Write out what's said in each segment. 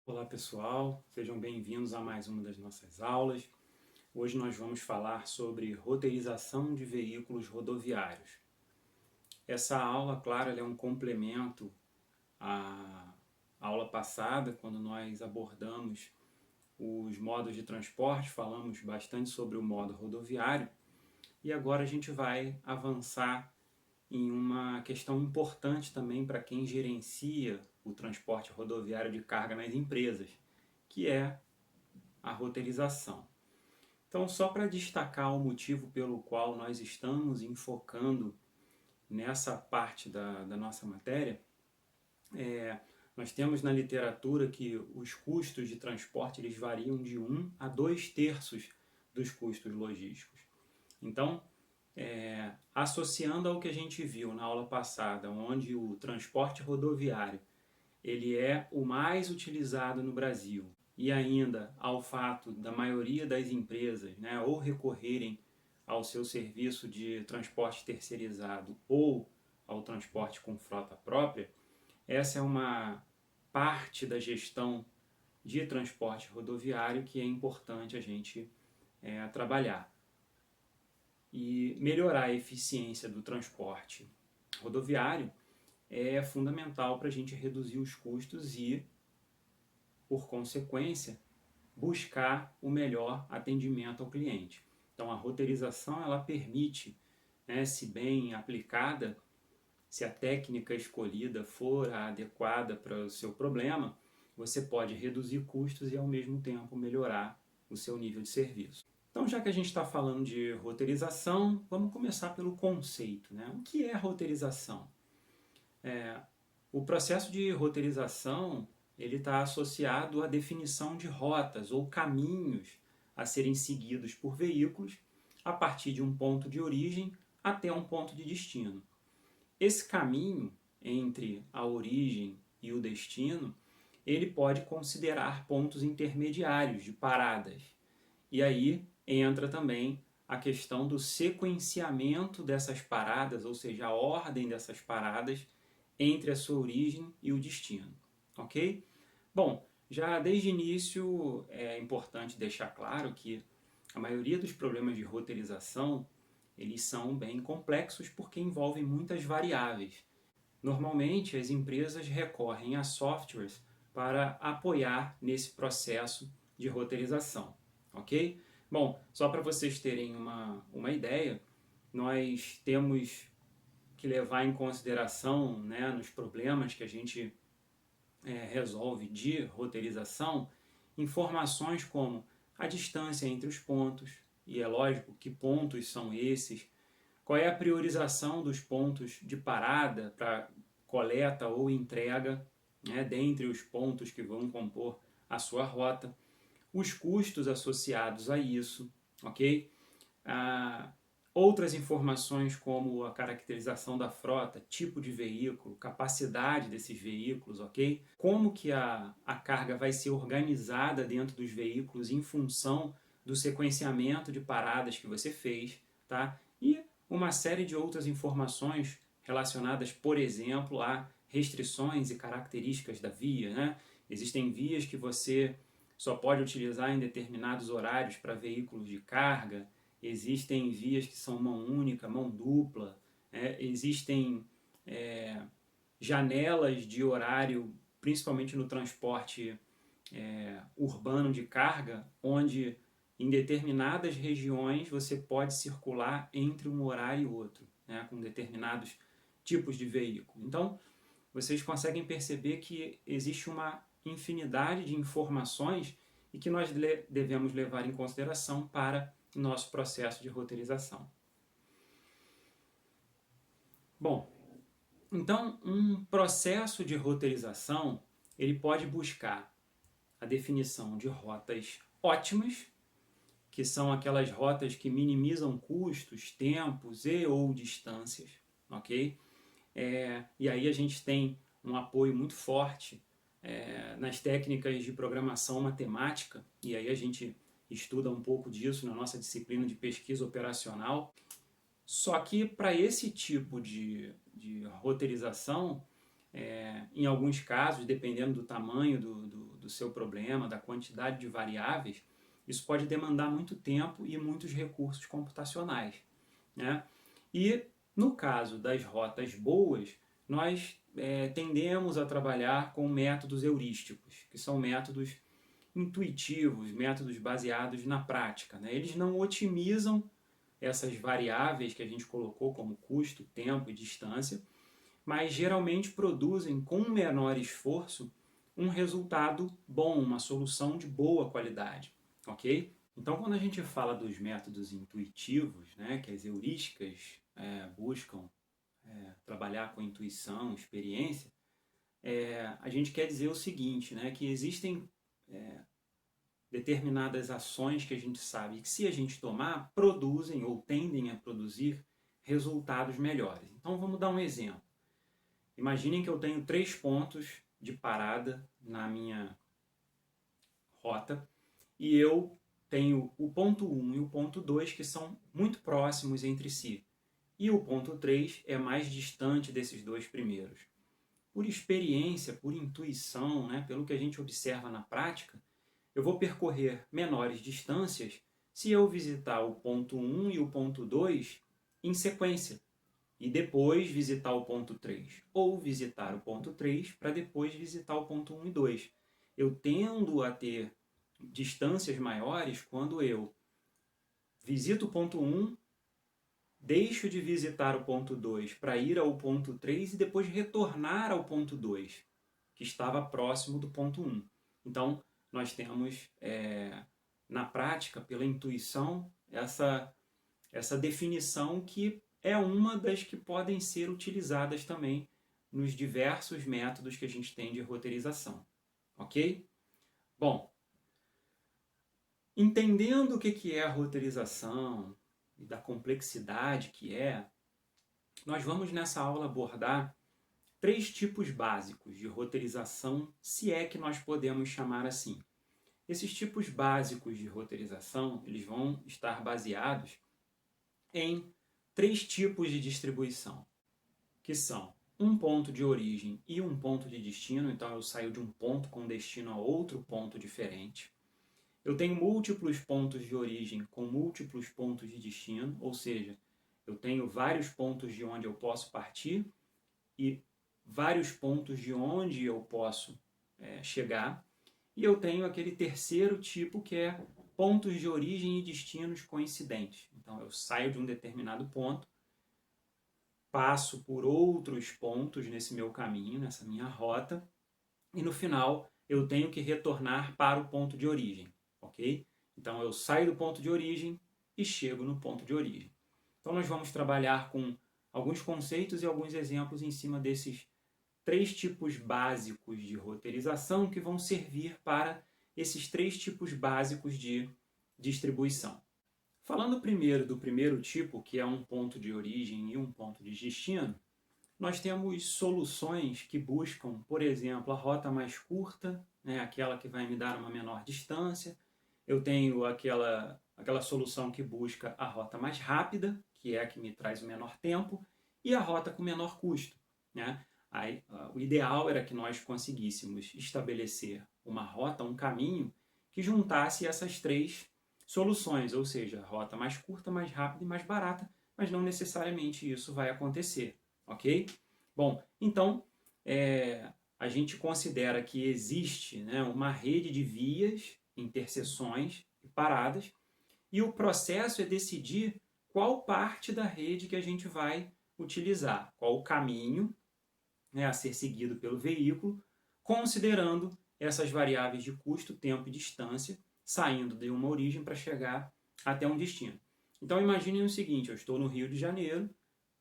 Olá pessoal, sejam bem-vindos a mais uma das nossas aulas. Hoje nós vamos falar sobre roteirização de veículos rodoviários. Essa aula, claro, ela é um complemento à aula passada, quando nós abordamos os modos de transporte, falamos bastante sobre o modo rodoviário, e agora a gente vai avançar em uma questão importante também para quem gerencia o transporte rodoviário de carga nas empresas, que é a roteirização. Então, só para destacar o motivo pelo qual nós estamos enfocando nessa parte da nossa matéria, nós temos na literatura que os custos de transporte eles variam de 1 a 2 terços dos custos logísticos. Então, associando ao que a gente viu na aula passada, onde o transporte rodoviário ele é o mais utilizado no Brasil, e ainda ao fato da maioria das empresas, né, ou recorrerem ao seu serviço de transporte terceirizado ou ao transporte com frota própria, essa é uma parte da gestão de transporte rodoviário que é importante a gente trabalhar. E melhorar a eficiência do transporte rodoviário é fundamental para a gente reduzir os custos e, por consequência, buscar o melhor atendimento ao cliente. Então, a roteirização ela permite, né, se bem aplicada, se a técnica escolhida for a adequada para o seu problema, você pode reduzir custos e, ao mesmo tempo, melhorar o seu nível de serviço. Então, já que a gente está falando de roteirização, vamos começar pelo conceito, né? O que é roteirização? O processo de roteirização ele está associado à definição de rotas ou caminhos a serem seguidos por veículos a partir de um ponto de origem até um ponto de destino. Esse caminho entre a origem e o destino, ele pode considerar pontos intermediários de paradas. E aí entra também a questão do sequenciamento dessas paradas, ou seja, a ordem dessas paradas entre a sua origem e o destino, ok? Bom, já desde o início é importante deixar claro que a maioria dos problemas de roteirização eles são bem complexos porque envolvem muitas variáveis. Normalmente as empresas recorrem a softwares para apoiar nesse processo de roteirização, ok? Bom, só para vocês terem uma ideia, nós temos que levar em consideração, né, nos problemas que a gente resolve de roteirização, informações como a distância entre os pontos, e é lógico que pontos são esses, qual é a priorização dos pontos de parada para coleta ou entrega, né, dentre os pontos que vão compor a sua rota, os custos associados a isso, ok? Outras informações como a caracterização da frota, tipo de veículo, capacidade desses veículos, ok? Como que a carga vai ser organizada dentro dos veículos em função do sequenciamento de paradas que você fez, tá? E uma série de outras informações relacionadas, por exemplo, a restrições e características da via, né? Existem vias que você só pode utilizar em determinados horários para veículos de carga, existem vias que são mão única, mão dupla, existem janelas de horário, principalmente no transporte urbano de carga, onde em determinadas regiões você pode circular entre um horário e outro, né, com determinados tipos de veículo. Então, vocês conseguem perceber que existe uma infinidade de informações e que nós devemos levar em consideração para o nosso processo de roteirização. Bom, então um processo de roteirização ele pode buscar a definição de rotas ótimas, que são aquelas rotas que minimizam custos, tempos e ou distâncias, ok? E aí a gente tem um apoio muito forte nas técnicas de programação matemática, e aí a gente estuda um pouco disso na nossa disciplina de pesquisa operacional. Só que para esse tipo de roteirização, em alguns casos, dependendo do tamanho do do seu problema, da quantidade de variáveis, isso pode demandar muito tempo e muitos recursos computacionais, né? E no caso das rotas boas, nós tendemos a trabalhar com métodos heurísticos, que são métodos intuitivos, métodos baseados na prática, né? Eles não otimizam essas variáveis que a gente colocou como custo, tempo e distância, mas geralmente produzem com menor esforço um resultado bom, uma solução de boa qualidade, ok? Então, quando a gente fala dos métodos intuitivos, né, que as heurísticas buscam trabalhar com intuição, experiência, a gente quer dizer o seguinte, né, que existem determinadas ações que a gente sabe que, se a gente tomar, produzem ou tendem a produzir resultados melhores. Então, vamos dar um exemplo. Imaginem que eu tenho 3 pontos de parada na minha rota e eu tenho o ponto 1 e o ponto 2 que são muito próximos entre si. E o ponto 3 é mais distante desses dois primeiros. Por experiência, por intuição, né, pelo que a gente observa na prática, eu vou percorrer menores distâncias se eu visitar o ponto 1 e o ponto 2 em sequência e depois visitar o ponto 3, ou visitar o ponto 3 para depois visitar o ponto 1 e 2. Eu tendo a ter distâncias maiores quando eu visito o ponto 1, deixo de visitar o ponto 2 para ir ao ponto 3 e depois retornar ao ponto 2, que estava próximo do ponto 1. Então, nós temos, na prática, pela intuição, essa definição que é uma das que podem ser utilizadas também nos diversos métodos que a gente tem de roteirização. Ok? Bom, entendendo o que é a roteirização e da complexidade que é, nós vamos nessa aula abordar 3 tipos básicos de roteirização, se é que nós podemos chamar assim. Esses tipos básicos de roteirização, eles vão estar baseados em 3 tipos de distribuição, que são um ponto de origem e um ponto de destino. Então eu saio de um ponto com destino a outro ponto diferente. Eu tenho múltiplos pontos de origem com múltiplos pontos de destino, ou seja, eu tenho vários pontos de onde eu posso partir e vários pontos de onde eu posso chegar. E eu tenho aquele terceiro tipo, que é pontos de origem e destinos coincidentes. Então eu saio de um determinado ponto, passo por outros pontos nesse meu caminho, nessa minha rota, e no final eu tenho que retornar para o ponto de origem, ok? Então eu saio do ponto de origem e chego no ponto de origem. Então nós vamos trabalhar com alguns conceitos e alguns exemplos em cima desses 3 tipos básicos de roteirização que vão servir para esses 3 tipos básicos de distribuição. Falando primeiro do primeiro tipo, que é um ponto de origem e um ponto de destino, nós temos soluções que buscam, por exemplo, a rota mais curta, né, aquela que vai me dar uma menor distância. Eu tenho aquela solução que busca a rota mais rápida, que é a que me traz o menor tempo, e a rota com menor custo, né? Aí, o ideal era que nós conseguíssemos estabelecer uma rota, um caminho, que juntasse essas 3 soluções, ou seja, a rota mais curta, mais rápida e mais barata, mas não necessariamente isso vai acontecer, ok? Bom, então, a gente considera que existe, né, uma rede de vias, interseções e paradas, e o processo é decidir qual parte da rede que a gente vai utilizar, qual o caminho, né, a ser seguido pelo veículo, considerando essas variáveis de custo, tempo e distância, saindo de uma origem para chegar até um destino. Então imaginem o seguinte, eu estou no Rio de Janeiro,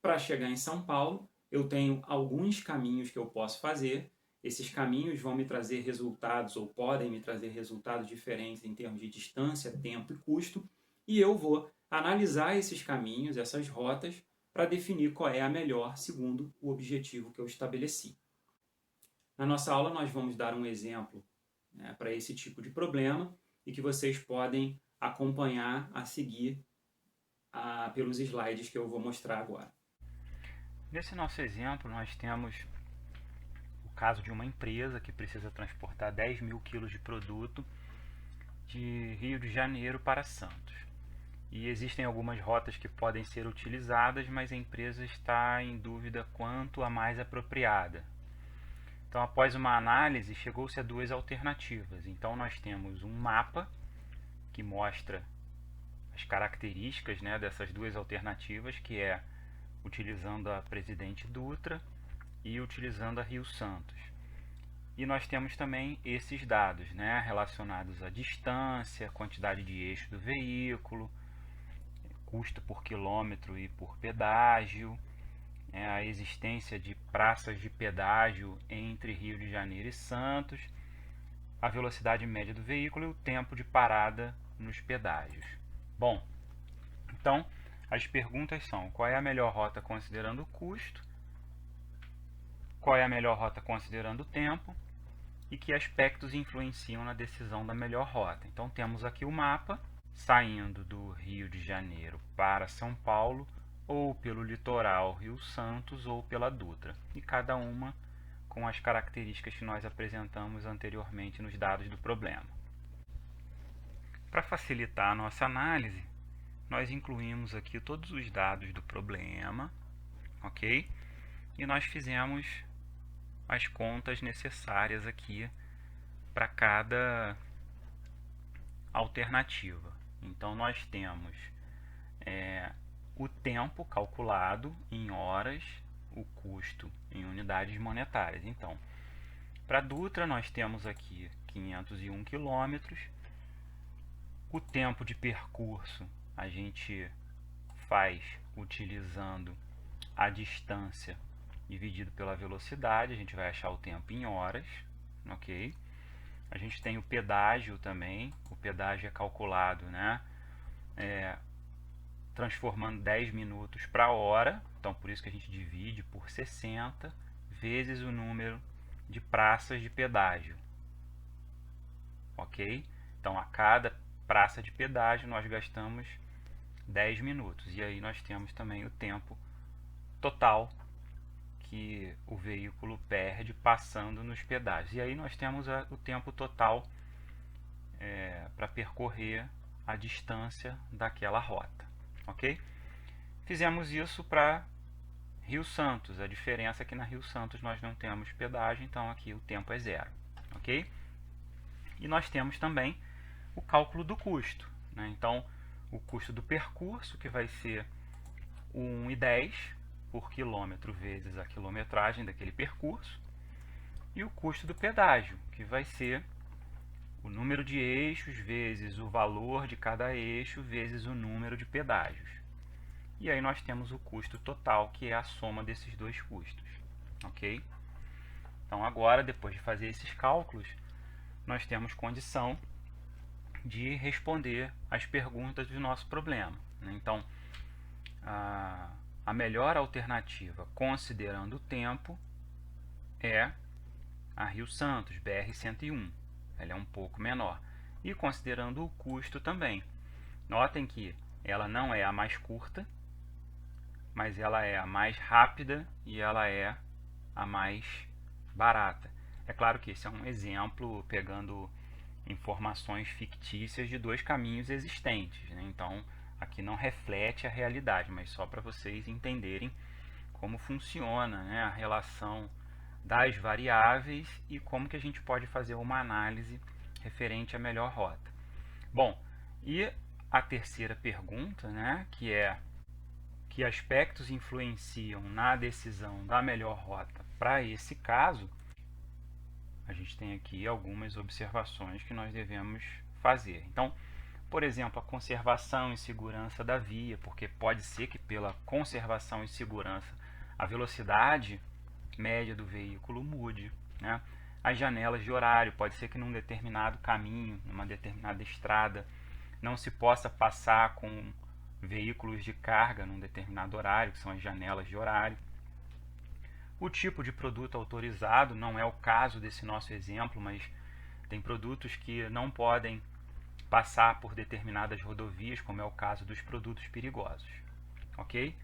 para chegar em São Paulo, eu tenho alguns caminhos que eu posso fazer, esses caminhos vão me trazer resultados ou podem me trazer resultados diferentes em termos de distância, tempo e custo, e eu vou analisar esses caminhos, essas rotas, para definir qual é a melhor segundo o objetivo que eu estabeleci. Na nossa aula nós vamos dar um exemplo, né, para esse tipo de problema e que vocês podem acompanhar a seguir pelos slides que eu vou mostrar agora. Nesse nosso exemplo nós temos o caso de uma empresa que precisa transportar 10 mil quilos de produto de Rio de Janeiro para Santos. E existem algumas rotas que podem ser utilizadas, mas a empresa está em dúvida quanto a mais apropriada. Então, após uma análise, chegou-se a duas alternativas. Então, nós temos um mapa que mostra as características, né, dessas duas alternativas, que é utilizando a Presidente Dutra e utilizando a Rio Santos. E nós temos também esses dados, né, relacionados à distância, quantidade de eixo do veículo, custo por quilômetro e por pedágio, a existência de praças de pedágio entre Rio de Janeiro e Santos, a velocidade média do veículo e o tempo de parada nos pedágios. Bom, então as perguntas são: qual é a melhor rota considerando o custo, qual é a melhor rota considerando o tempo e que aspectos influenciam na decisão da melhor rota. Então temos aqui o mapa, saindo do Rio de Janeiro para São Paulo, ou pelo litoral Rio Santos ou pela Dutra, e cada uma com as características que nós apresentamos anteriormente nos dados do problema. Para facilitar a nossa análise, nós incluímos aqui todos os dados do problema, ok? E nós fizemos as contas necessárias aqui para cada alternativa. Então nós temos o tempo calculado em horas, o custo em unidades monetárias. Então, para Dutra nós temos aqui 501 quilômetros. O tempo de percurso a gente faz utilizando a distância dividido pela velocidade, a gente vai achar o tempo em horas, ok? A gente tem o pedágio também, o pedágio é calculado, né? Transformando 10 minutos para hora, então por isso que a gente divide por 60 vezes o número de praças de pedágio, ok? Então a cada praça de pedágio nós gastamos 10 minutos, e aí nós temos também o tempo total que o veículo perde passando nos pedágios. E aí nós temos o tempo total para percorrer a distância daquela rota, ok? Fizemos isso para Rio Santos. A diferença é que na Rio Santos nós não temos pedágio, então aqui o tempo é zero, ok? E nós temos também o cálculo do custo, né? Então, o custo do percurso, que vai ser 1,10 por quilômetro vezes a quilometragem daquele percurso, e o custo do pedágio, que vai ser o número de eixos vezes o valor de cada eixo vezes o número de pedágios. E aí nós temos o custo total, que é a soma desses dois custos, ok? Então agora, depois de fazer esses cálculos, nós temos condição de responder as perguntas do nosso problema, né? Então, a melhor alternativa, considerando o tempo, é a Rio Santos, BR-101. Ela é um pouco menor. E considerando o custo também. Notem que ela não é a mais curta, mas ela é a mais rápida e ela é a mais barata. É claro que esse é um exemplo pegando informações fictícias de dois caminhos existentes, né? Então, aqui não reflete a realidade, mas só para vocês entenderem como funciona, né, a relação das variáveis e como que a gente pode fazer uma análise referente à melhor rota. Bom, e a terceira pergunta, né, que é: que aspectos influenciam na decisão da melhor rota para esse caso? A gente tem aqui algumas observações que nós devemos fazer. Então, por exemplo, a conservação e segurança da via, porque pode ser que pela conservação e segurança a velocidade média do veículo mude, né? As janelas de horário, pode ser que num determinado caminho, numa determinada estrada, não se possa passar com veículos de carga num determinado horário, que são as janelas de horário. O tipo de produto autorizado, não é o caso desse nosso exemplo, mas tem produtos que não podem passar por determinadas rodovias, como é o caso dos produtos perigosos, ok?